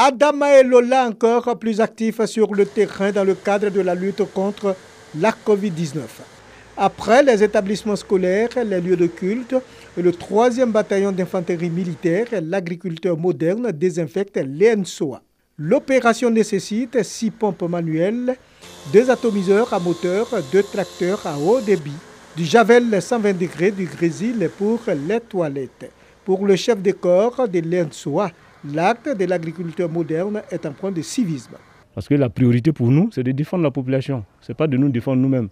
Adama et Lola encore plus actifs sur le terrain dans le cadre de la lutte contre la Covid-19. Après les établissements scolaires, les lieux de culte et le 3e bataillon d'infanterie militaire, l'agriculteur moderne désinfecte les NSOA. L'opération nécessite 6 pompes manuelles, 2 atomiseurs à moteur, 2 tracteurs à haut débit, du javel 120 degrés du grésil pour les toilettes. Pour le chef de corps de l'ENSOA, l'acte de l'agriculteur moderne est un point de civisme. Parce que la priorité pour nous, c'est de défendre la population. Ce n'est pas de nous défendre nous-mêmes.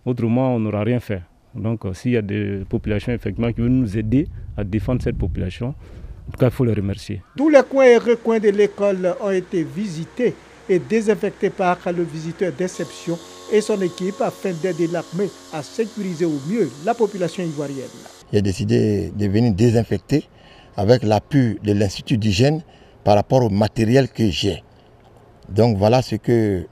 Autrement, on n'aura rien fait. Donc, s'il y a des populations effectivement qui veulent nous aider à défendre cette population, en tout cas, il faut les remercier. Tous les coins et recoins de l'école ont été visités et désinfectés par le visiteur d'exception et son équipe afin d'aider l'armée à sécuriser au mieux la population ivoirienne. J'ai décidé de venir désinfecter avec l'appui de l'Institut d'hygiène par rapport au matériel que j'ai. Donc voilà ce que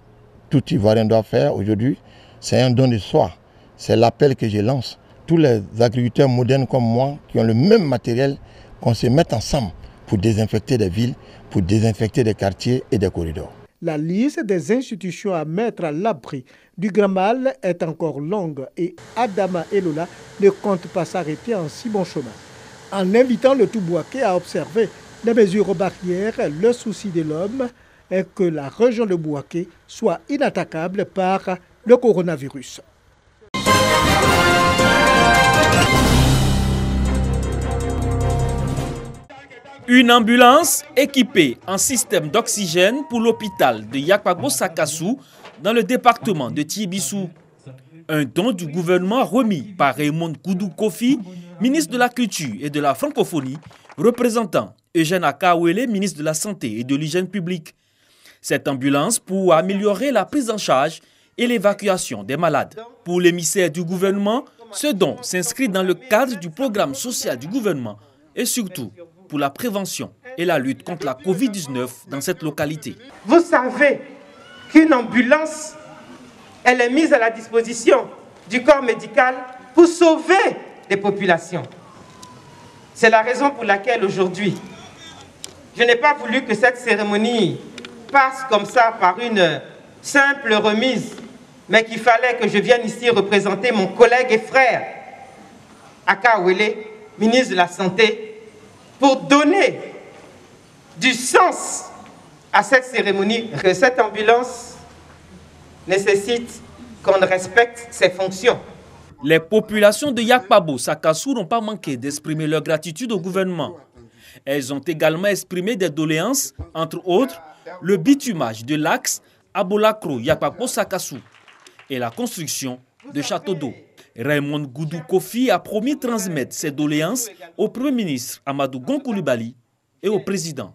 tout Ivoirien doit faire aujourd'hui. C'est un don de soi. C'est l'appel que je lance. Tous les agriculteurs modernes comme moi qui ont le même matériel, qu'on se mette ensemble pour désinfecter des villes, pour désinfecter des quartiers et des corridors. La liste des institutions à mettre à l'abri du grand mal est encore longue et Adama et Lola ne comptent pas s'arrêter en si bon chemin. En invitant le Tout-Bouaké à observer les mesures barrières, le souci de l'homme est que la région de Bouaké soit inattaquable par le coronavirus. Une ambulance équipée en système d'oxygène pour l'hôpital de Yakpabo-Sakassou dans le département de Tibissou. Un don du gouvernement remis par Raymond Goudou Kofi, ministre de la Culture et de la Francophonie, représentant Eugène Akawele, ministre de la Santé et de l'Hygiène publique. Cette ambulance pour améliorer la prise en charge et l'évacuation des malades. Pour l'émissaire du gouvernement, ce don s'inscrit dans le cadre du programme social du gouvernement et surtout pour la prévention et la lutte contre la Covid-19 dans cette localité. Vous savez qu'une ambulance, elle est mise à la disposition du corps médical pour sauver les populations. C'est la raison pour laquelle aujourd'hui, je n'ai pas voulu que cette cérémonie passe comme ça par une simple remise, mais qu'il fallait que je vienne ici représenter mon collègue et frère, Akawele, ministre de la Santé, pour donner du sens à cette cérémonie. Que cette ambulance nécessite qu'on respecte ses fonctions. Les populations de Yakpabo-Sakassou n'ont pas manqué d'exprimer leur gratitude au gouvernement. Elles ont également exprimé des doléances, entre autres, le bitumage de l'axe Abolakro-Yakpabo-Sakassou et la construction de châteaux d'eau. Raymond Goudou Kofi a promis de transmettre ses doléances au Premier ministre Amadou Gon Coulibaly et au président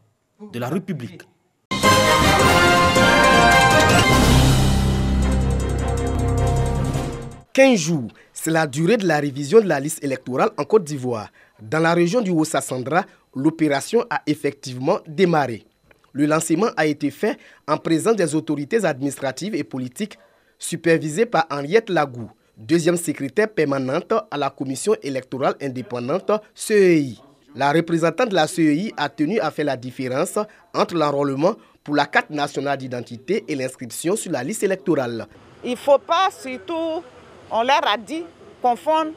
de la République. « 15 jours, c'est la durée de la révision de la liste électorale en Côte d'Ivoire. Dans la région du Haut-Sassandra, l'opération a effectivement démarré. Le lancement a été fait en présence des autorités administratives et politiques supervisées par Henriette Lagou, deuxième secrétaire permanente à la Commission électorale indépendante CEI. La représentante de la CEI a tenu à faire la différence entre l'enrôlement pour la carte nationale d'identité et l'inscription sur la liste électorale. Il ne faut pas surtout, on leur a dit, confondre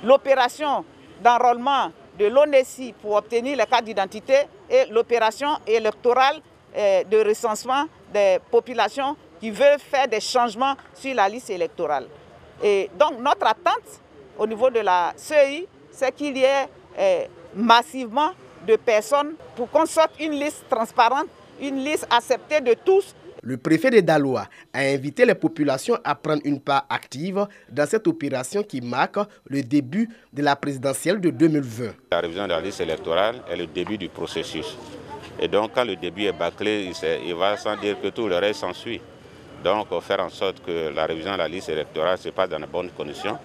l'opération d'enrôlement de l'ONESI pour obtenir la carte d'identité et l'opération électorale de recensement des populations qui veulent faire des changements sur la liste électorale. Et donc notre attente au niveau de la CEI, c'est qu'il y ait massivement de personnes pour qu'on sorte une liste transparente, une liste acceptée de tous. Le préfet de Daloa a invité les populations à prendre une part active dans cette opération qui marque le début de la présidentielle de 2020. La révision de la liste électorale est le début du processus. Et donc quand le début est bâclé, il va sans dire que tout le reste s'ensuit. Donc faire en sorte que la révision de la liste électorale se passe dans de bonnes conditions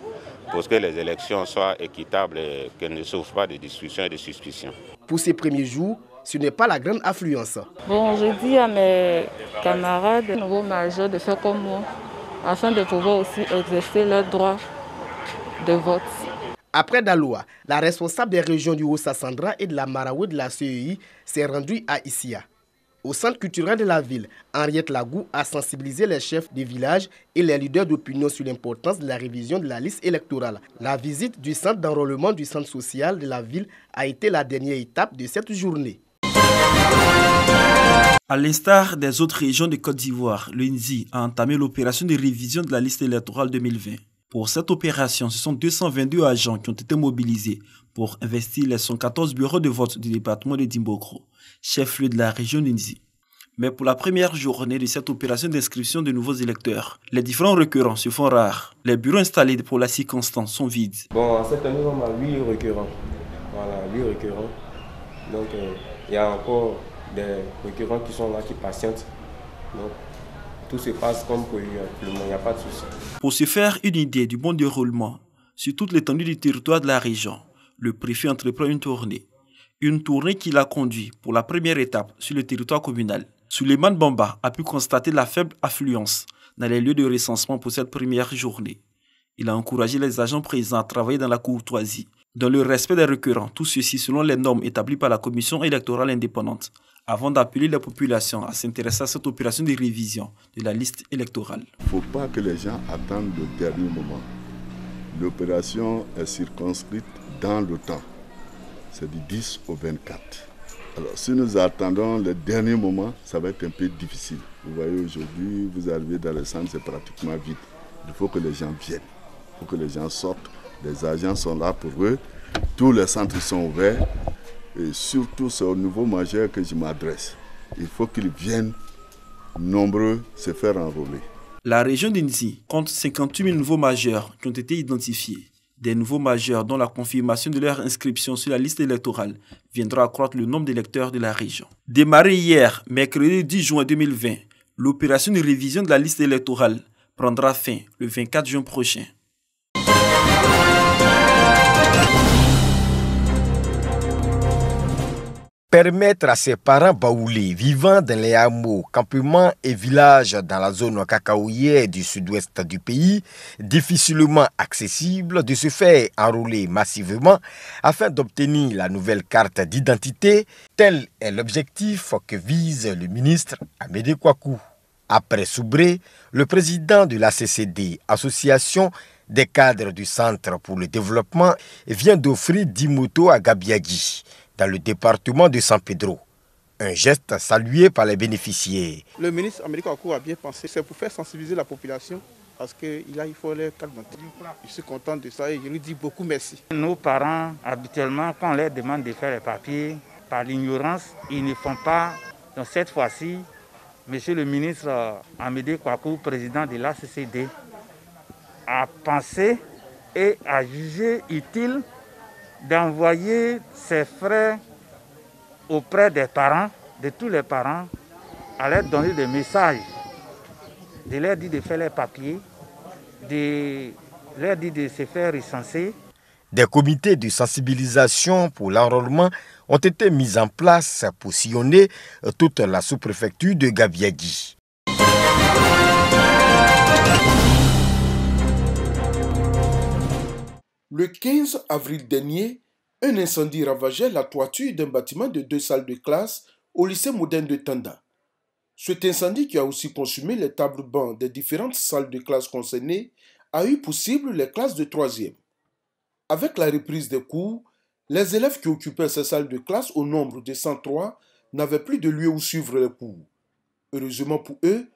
pour que les élections soient équitables et qu'elles ne souffrent pas de discussions et de suspicions. Pour ces premiers jours, ce n'est pas la grande affluence. Bon, je dis à mes camarades nouveaux majeurs de faire comme moi, afin de pouvoir aussi exercer leur droit de vote. Après Daloa, la responsable des régions du Haut-Sassandra et de la Marawi de la CEI s'est rendue à Issia. Au centre culturel de la ville, Henriette Lagou a sensibilisé les chefs de village et les leaders d'opinion sur l'importance de la révision de la liste électorale. La visite du centre d'enrôlement du centre social de la ville a été la dernière étape de cette journée. À l'instar des autres régions de Côte d'Ivoire, le NZI a entamé l'opération de révision de la liste électorale 2020. Pour cette opération, ce sont 222 agents qui ont été mobilisés pour investir les 114 bureaux de vote du département de Dimbokro, chef-lieu de la région du NZI. Mais pour la première journée de cette opération d'inscription de nouveaux électeurs, les différents requérants se font rares. Les bureaux installés pour la circonstance sont vides. Bon, cette année, on a 8 requérants. Voilà, 8 requérants. Donc, il y a encore des requérants qui sont là, qui patientent. Donc, tout se passe comme prévu. Il n'y a pas de souci. Pour se faire une idée du bon déroulement sur toute l'étendue du territoire de la région, le préfet entreprend une tournée. Une tournée qui l'a conduit pour la première étape sur le territoire communal. Souleymane Bamba a pu constater la faible affluence dans les lieux de recensement pour cette première journée. Il a encouragé les agents présents à travailler dans la courtoisie, dans le respect des requérants, tout ceci selon les normes établies par la commission électorale indépendante, avant d'appeler la population à s'intéresser à cette opération de révision de la liste électorale. Il ne faut pas que les gens attendent le dernier moment. L'opération est circonscrite dans le temps. C'est du 10 au 24. Alors, si nous attendons le dernier moment, ça va être un peu difficile. Vous voyez, aujourd'hui, vous arrivez dans le centre, c'est pratiquement vide. Il faut que les gens viennent, il faut que les gens sortent. Les agents sont là pour eux. Tous les centres sont ouverts. Et surtout, c'est au nouveau majeur que je m'adresse. Il faut qu'ils viennent nombreux se faire enrôler. La région d'Inzi compte 58 000 nouveaux majeurs qui ont été identifiés. Des nouveaux majeurs dont la confirmation de leur inscription sur la liste électorale viendra accroître le nombre d'électeurs de la région. Démarrée hier, mercredi 10 juin 2020, l'opération de révision de la liste électorale prendra fin le 24 juin prochain. Permettre à ses parents baoulés vivant dans les hameaux, campements et villages dans la zone cacaoyère du sud-ouest du pays, difficilement accessible, de se faire enrôler massivement afin d'obtenir la nouvelle carte d'identité, tel est l'objectif que vise le ministre Amédée Kouakou. Après Soubré, le président de la CCD, Association des cadres du Centre pour le développement, vient d'offrir 10 motos à Gabiagui, dans le département de San Pedro. Un geste salué par les bénéficiaires. Le ministre Amédée Kouakou a bien pensé, c'est pour faire sensibiliser la population, parce qu'il faut les carte d'identité. Je suis content de ça et je lui dis beaucoup merci. Nos parents, habituellement, quand on leur demande de faire les papiers, par l'ignorance, ils ne font pas. Donc cette fois-ci, monsieur le ministre Amédée Kouakou, président de l'ACCD, a pensé et a jugé utile d'envoyer ses frères auprès des parents, de tous les parents, à leur donner des messages, de leur dire de faire les papiers, de leur dire de se faire recenser. Des comités de sensibilisation pour l'enrôlement ont été mis en place pour sillonner toute la sous-préfecture de Gabiagui. Le 15 avril dernier, un incendie ravageait la toiture d'un bâtiment de 2 salles de classe au lycée moderne de Tanda. Cet incendie, qui a aussi consumé les tables-bancs des différentes salles de classe concernées, a eu pour cible les classes de 3e. Avec la reprise des cours, les élèves qui occupaient ces salles de classe au nombre de 103 n'avaient plus de lieu où suivre les cours. Heureusement pour eux,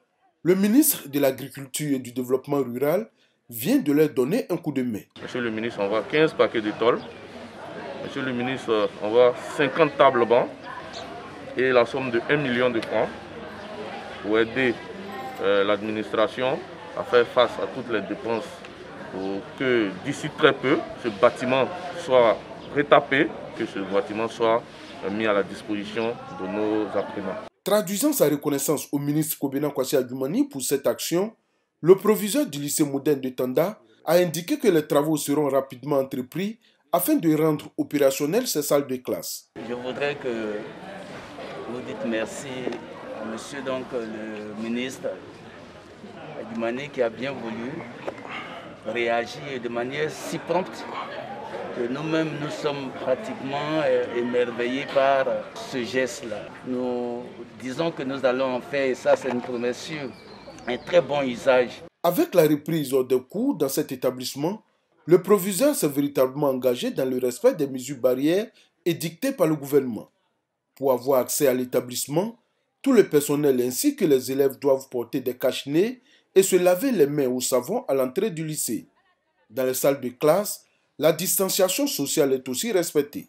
le ministre de l'Agriculture et du Développement rural vient de leur donner un coup de main. Monsieur le ministre envoie 15 paquets de tôle. Monsieur le ministre envoie 50 tables bancs et la somme de 1 million de francs pour aider l'administration à faire face à toutes les dépenses pour que d'ici très peu, ce bâtiment soit retapé, que ce bâtiment soit mis à la disposition de nos apprenants. Traduisant sa reconnaissance au ministre Kobena Kwasi Adjumani pour cette action, le proviseur du lycée moderne de Tanda a indiqué que les travaux seront rapidement entrepris afin de rendre opérationnelles ces salles de classe. Je voudrais que vous dites merci à monsieur le ministre Adjumani qui a bien voulu réagir de manière si prompte que nous-mêmes, nous sommes pratiquement émerveillés par ce geste-là. Nous disons que nous allons en faire, et ça c'est une promesse sûre, un très bon usage. Avec la reprise des cours dans cet établissement, le proviseur s'est véritablement engagé dans le respect des mesures barrières édictées par le gouvernement. Pour avoir accès à l'établissement, tout le personnel ainsi que les élèves doivent porter des cache-nez et se laver les mains au savon à l'entrée du lycée. Dans les salles de classe, la distanciation sociale est aussi respectée.